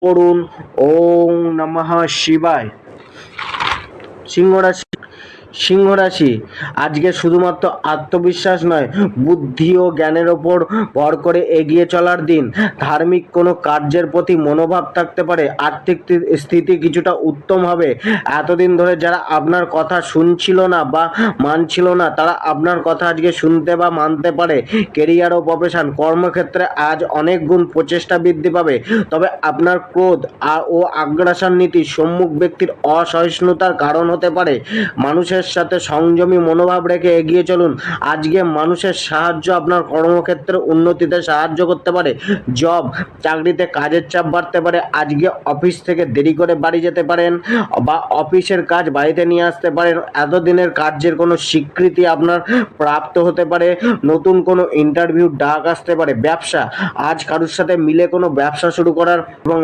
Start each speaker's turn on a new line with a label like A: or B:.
A: পড়ুন ওং নমঃ শিবায়। সিংহ রাশি। সিংহ রাশি আজকে শুধুমাত্র আত্মবিশ্বাস নয়, বুদ্ধি ও জ্ঞানের ওপর ভর করে এগিয়ে চলার দিন। ধার্মিক কোনো কার্যের প্রতি মনোভাব থাকতে পারে। আর্থিক স্থিতি কিছুটা উত্তম হবে। এতদিন ধরে যারা আপনার কথা শুনছিল না বা মানছিল না, তারা আপনার কথা আজকে শুনতে বা মানতে পারে। কেরিয়ার ও প্রফেশন, কর্মক্ষেত্রে আজ অনেক গুণ প্রচেষ্টা বৃদ্ধি পাবে। তবে আপনার ক্রোধ ও আগ্রাসন নীতি সম্মুখ ব্যক্তির অসহিষ্ণুতার কারণ হতে পারে। মানুষের সাথে সংযমী মনোভাব রেখে এগিয়ে চলুন। আজকে মানুষের সাহায্য আপনার কর্মক্ষেত্রে উন্নতিতে সাহায্য করতে পারে। জব, চাকরিতে কাজের চাপ বাড়তে পারে। আজকে অফিস থেকে দেরি করে বাড়ি যেতে পারেন বা অফিসের কাজ বাড়িতে নিয়ে আসতে পারেন। এতদিনের কার্যের কোনো স্বীকৃতি আপনার প্রাপ্ত হতে পারে। নতুন কোনো ইন্টারভিউ ডাক আসতে পারে। ব্যবসা, আজ কারোর সাথে মিলে কোনো ব্যবসা শুরু করার এবং